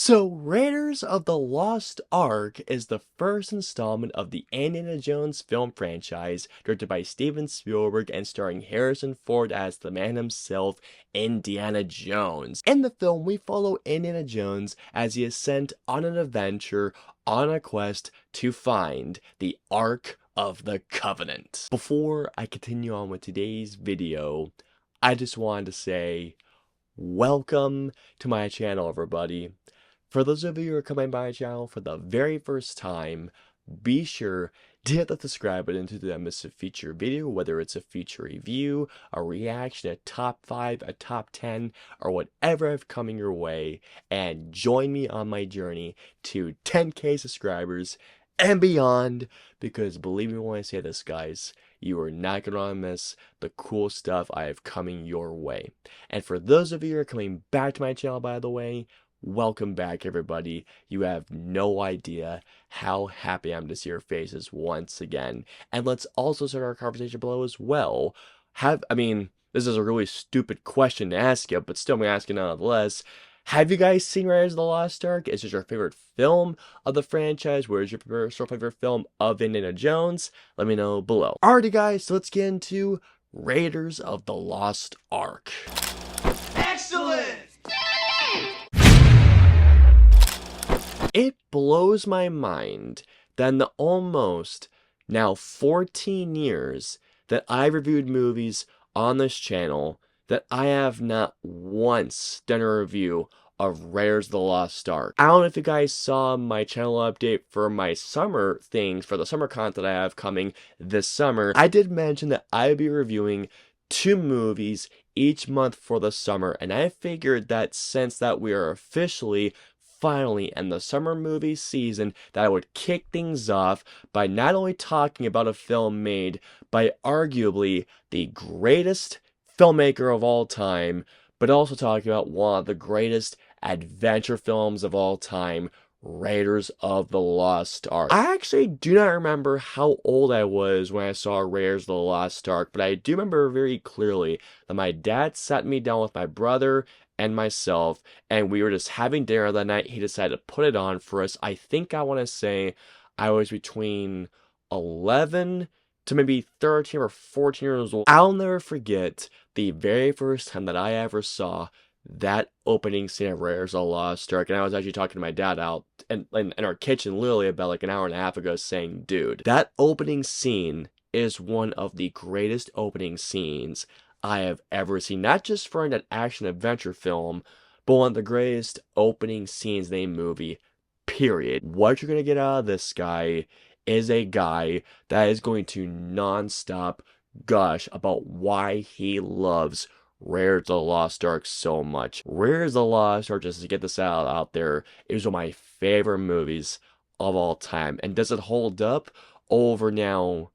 So, Raiders of the Lost Ark is the first installment of the Indiana Jones film franchise, directed by Steven Spielberg and starring Harrison Ford as the man himself, Indiana Jones. In the film, we follow Indiana Jones as he is sent on an adventure on a quest to find the Ark of the Covenant. Before I continue on with today's video, I just wanted to say, welcome to my channel, everybody. For those of you who are coming by my channel for the very first time, be sure to hit the subscribe button to not miss a future video, whether it's a feature review, a reaction, a top 5, a top 10, or whatever I've coming your way, and join me on my journey to 10K subscribers and beyond, because believe me when I say this, guys, you are not going to want to miss the cool stuff I have coming your way. And for those of you who are coming back to my channel, by the way, welcome back, everybody. You have no idea how happy I am to see your faces once again. And let's also start our conversation below as well. This is a really stupid question to ask you, but still I'm asking nonetheless. Have you guys seen Raiders of the Lost Ark? Is this your favorite film of the franchise? Where is your favorite film of Indiana Jones? Let me know below. Alrighty, guys, so let's get into Raiders of the Lost Ark. Excellent! It blows my mind that in the almost now 14 years that I've reviewed movies on this channel, that I have not once done a review of Raiders of the Lost Ark. I don't know if you guys saw my channel update for my summer things, for the summer content I have coming this summer. I did mention that I would be reviewing 2 movies each month for the summer, and I figured that since that we are officially finally in the summer movie season, that I would kick things off by not only talking about a film made by arguably the greatest filmmaker of all time, but also talking about one of the greatest adventure films of all time, Raiders of the Lost Ark. I actually do not remember how old I was when I saw Raiders of the Lost Ark, but I do remember very clearly that my dad sat me down with my brother and myself, and we were just having dinner that night. He decided to put it on for us. I think I want to say I was between 11 to maybe 13 or 14 years old. I'll never forget the very first time that I ever saw that opening scene of Raiders of the Lost Ark, and I was actually talking to my dad out in our kitchen literally about like an hour and a half ago saying, dude, that opening scene is one of the greatest opening scenes I have ever seen, not just for an action adventure film, but one of the greatest opening scenes in a movie, period. What you're going to get out of this guy is a guy that is going to non-stop gush about why he loves Raiders of the Lost Ark so much. Raiders of the Lost Ark, just to get this out there, is one of my favorite movies of all time. And does it hold up over now?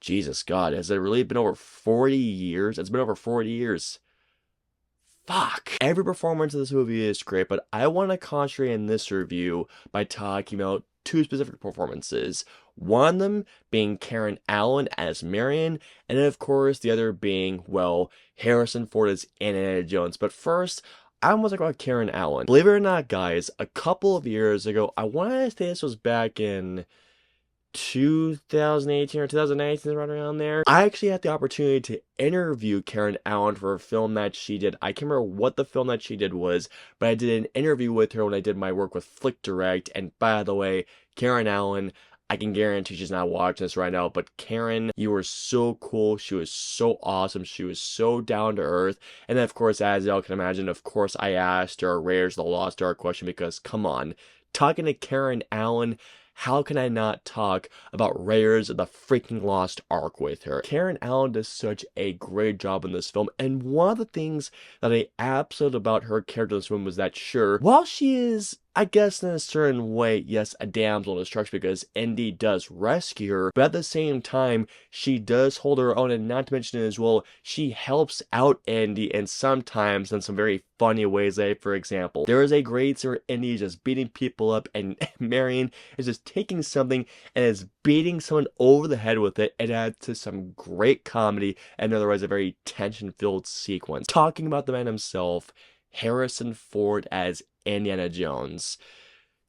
Jesus God, has it really been over 40 years? It's been over 40 years. Fuck. Every performance of this movie is great, but I want to concentrate in this review by talking about 2 specific performances. One of them being Karen Allen as Marion, and then of course the other being, well, Harrison Ford as Indiana Jones. But first, I want to talk about Karen Allen. Believe it or not, guys, a couple of years ago, I want to say this was back in 2018 or 2019, right around there, I actually had the opportunity to interview Karen Allen for a film that she did. I can't remember what the film that she did was, but I did an interview with her when I did my work with Flick Direct. And by the way, Karen Allen, I can guarantee she's not watching this right now, but Karen, you were so cool. She was so awesome. She was so down to earth. And then, of course, as y'all can imagine, of course, I asked her a Raiders of the Lost Ark question, because, come on, talking to Karen Allen, how can I not talk about Raiders of the freaking Lost Ark with her? Karen Allen does such a great job in this film, and one of the things that I absolutely about her character in this film was that, sure, while she is, I guess in a certain way, yes, a damsel in distress because Indy does rescue her, but at the same time, she does hold her own, and not to mention as well, she helps out Indy, and sometimes in some very funny ways. Like, for example, there is a great scene where Indy is just beating people up, and Marion is just taking something and is beating someone over the head with it. It adds to some great comedy, and otherwise a very tension-filled sequence. Talking about the man himself, Harrison Ford as Indiana Jones.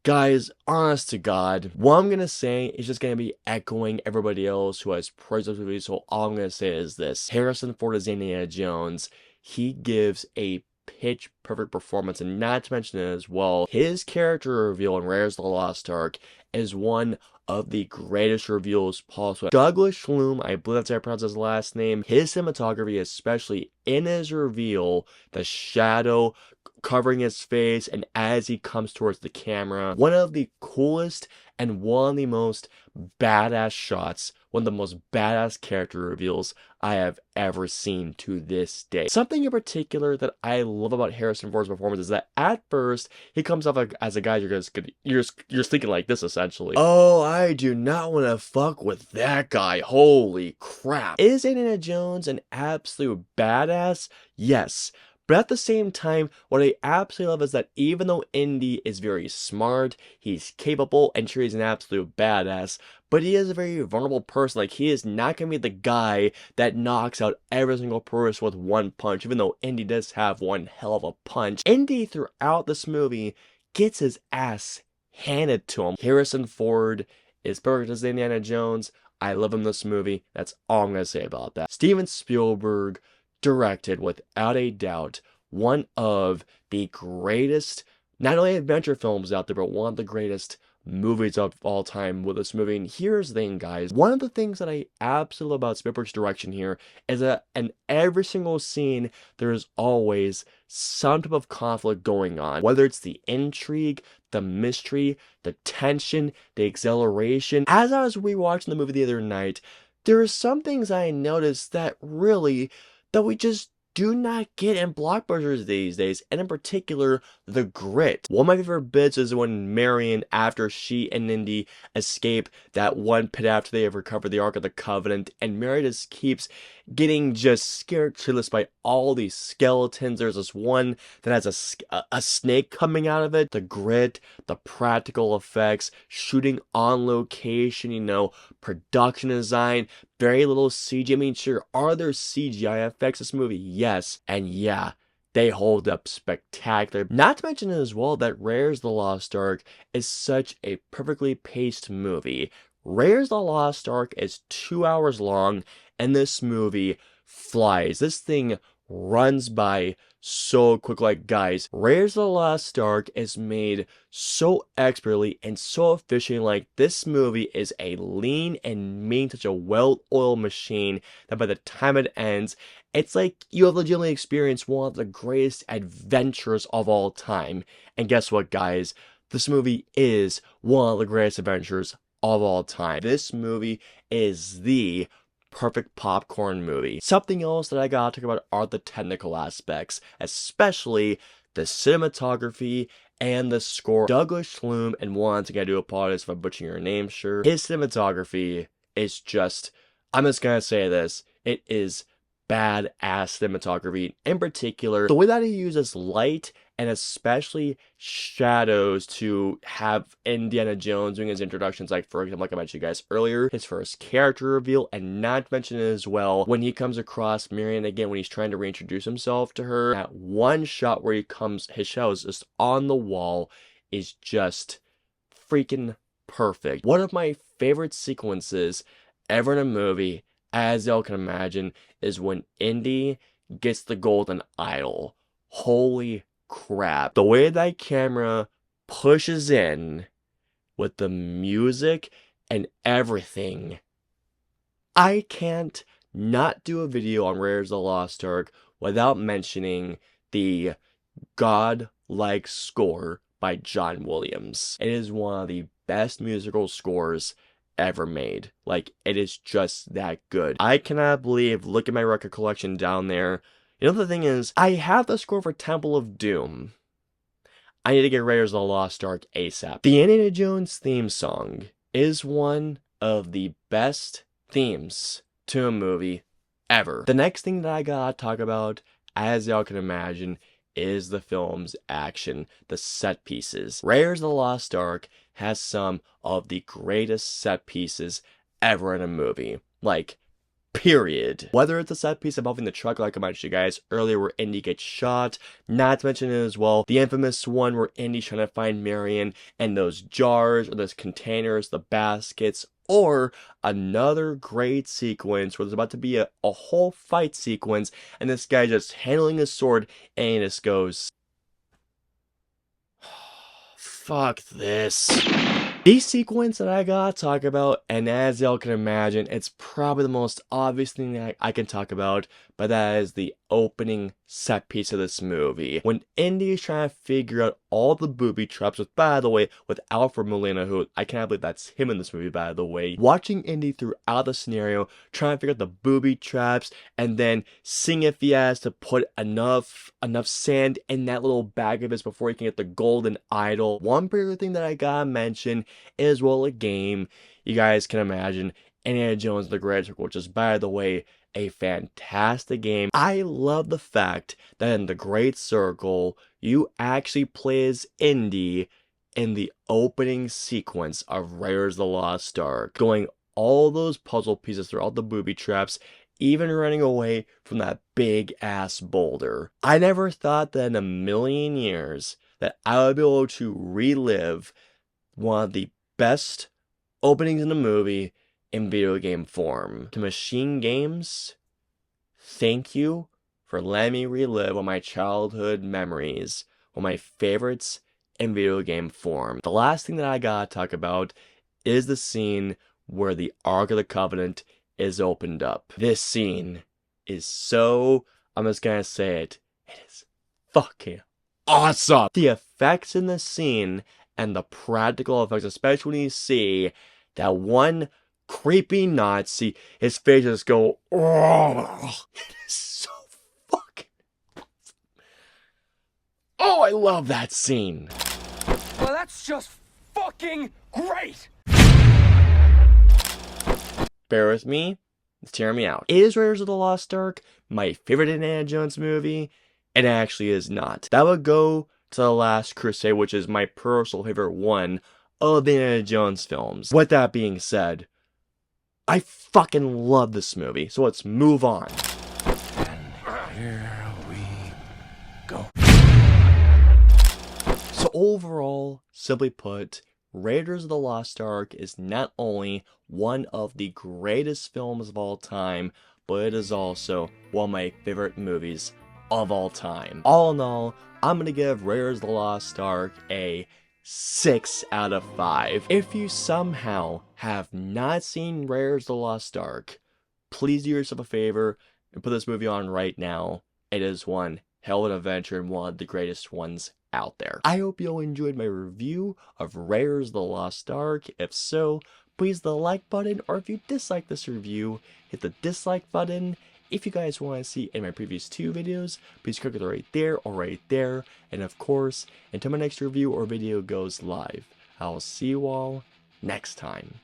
Guys, honest to God, what I'm gonna say is just gonna be echoing everybody else who has praised this movie, so all I'm gonna say is this. Harrison Ford as Indiana Jones, he gives a pitch perfect performance, and not to mention as well, his character reveal in Raiders of the Lost Ark is one of the greatest reveals possible. Douglas Schlume, I believe that's how I pronounce his last name, his cinematography, especially in his reveal, the shadow covering his face and as he comes towards the camera, one of the coolest and one of the most badass shots, one of the most badass character reveals I have ever seen to this day. Something in particular that I love about Harrison Ford's performance is that at first he comes off as a guy you're thinking like this essentially. Oh, I do not want to fuck with that guy. Holy crap. Is Indiana Jones an absolute badass? Yes. But at the same time, what I absolutely love is that even though Indy is very smart, he's capable, and sure he's an absolute badass, but he is a very vulnerable person. Like, he is not going to be the guy that knocks out every single person with one punch, even though Indy does have one hell of a punch. Indy, throughout this movie, gets his ass handed to him. Harrison Ford is perfect as Indiana Jones. I love him in this movie. That's all I'm going to say about that. Steven Spielberg directed, without a doubt, one of the greatest, not only adventure films out there, but one of the greatest movies of all time with this movie. And here's the thing, guys. One of the things that I absolutely love about Spielberg's direction here is that in every single scene, there is always some type of conflict going on. Whether it's the intrigue, the mystery, the tension, the exhilaration. As I was rewatching the movie the other night, there are some things I noticed that we just do not get in blockbusters these days, and in particular, the grit. One of my favorite bits is when Marion, after she and Indy escape that one pit after they have recovered the Ark of the Covenant, and Marion just keeps getting just scared shitless by all these skeletons. There's this one that has a snake coming out of it. The grit, the practical effects, shooting on location, production design, very little CG. I mean, sure, are there CGI effects in this movie? Yes. And yeah, they hold up spectacular. Not to mention as well that Raiders of the Lost Ark is such a perfectly paced movie. Raiders of the Lost Ark is 2 hours long, and this movie flies. This thing runs by so quick. Like, guys, Raiders of the Lost Ark is made so expertly and so efficiently. Like, this movie is a lean and mean, such a well-oiled machine that by the time it ends, it's like you have legitimately experienced one of the greatest adventures of all time. And guess what, guys? This movie is one of the greatest adventures of all time. This movie is the perfect popcorn movie. Something else that I gotta talk about are the technical aspects, especially the cinematography and the score. Douglas Schlume, and once again I do apologize if I'm butchering your name, sure. His cinematography is just, I'm just gonna say this, it is badass cinematography. In particular, the way that he uses light and especially shadows to have Indiana Jones doing his introductions, like for example, like I mentioned you guys earlier, his first character reveal, and not to mention as well, when he comes across Marion again, when he's trying to reintroduce himself to her, that one shot where his shadow is just on the wall is just freaking perfect. One of my favorite sequences ever in a movie, as y'all can imagine, is when Indy gets the golden idol. Holy crap. The way that camera pushes in with the music and everything. I can't not do a video on Raiders of the Lost Ark without mentioning the godlike score by John Williams. It is one of the best musical scores ever made. Like, it is just that good. I cannot believe, look at my record collection down there. The thing is, I have the score for Temple of Doom. I need to get Raiders of the Lost Ark ASAP. The Indiana Jones theme song is one of the best themes to a movie ever. The next thing that I gotta talk about, as y'all can imagine, is the film's action, the set pieces. Raiders of the Lost Ark has some of the greatest set pieces ever in a movie. Like, Period. Whether it's a set piece involving the truck like I mentioned you guys earlier where Indy gets shot, not to mention as well the infamous one where Indy's trying to find Marion and those jars or those containers, the baskets, or another great sequence where there's about to be a whole fight sequence and this guy just handling his sword and he just goes, fuck this. The sequence that I gotta talk about, and as y'all can imagine, it's probably the most obvious thing that I can talk about, but that is the opening set piece of this movie. When Indy is trying to figure out all the booby traps, with, by the way, with Alfred Molina, who I can't believe that's him in this movie, by the way. Watching Indy throughout the scenario, trying to figure out the booby traps, and then seeing if he has to put enough sand in that little bag of his before he can get the golden idol. One particular thing that I gotta mention is, well, a game you guys can imagine, Indiana Jones and the Great Circle, which is, by the way, a fantastic game. I love the fact that in the Great Circle, you actually play as Indy in the opening sequence of Raiders of the Lost Ark, going all those puzzle pieces throughout the booby traps, even running away from that big ass boulder. I never thought that in a million years that I would be able to relive one of the best openings in a movie in video game form. To Machine Games, thank you for letting me relive one of my childhood memories, one of my favorites in video game form. The last thing that I gotta talk about is the scene where the Ark of the Covenant is opened up. This scene is so, I'm just gonna say it is fucking awesome. The effects in this scene and the practical effects, especially when you see that one creepy Nazi, his face just go, oh, it is so fucking awesome. Oh, I love that scene. Well, that's just fucking great! Bear with me, it's tearing me out. Is Raiders of the Lost Ark my favorite Indiana Jones movie? It actually is not. That would go to The Last Crusade, which is my personal favorite one of the Indiana Jones films. With that being said, I fucking love this movie, so let's move on. And here we go. So overall, simply put, Raiders of the Lost Ark is not only one of the greatest films of all time, but it is also one of my favorite movies of all time. All in all, I'm gonna give Raiders of the Lost Ark a 6 out of 5. If you somehow have not seen Raiders of the Lost Ark, please do yourself a favor and put this movie on right now. It is one hell of an adventure and one of the greatest ones out there. I hope you all enjoyed my review of Raiders of the Lost Ark. If so, please hit the like button, or if you dislike this review, hit the dislike button. If you guys want to see in my previous 2 videos, please click it right there or right there. And of course, until my next review or video goes live, I'll see you all next time.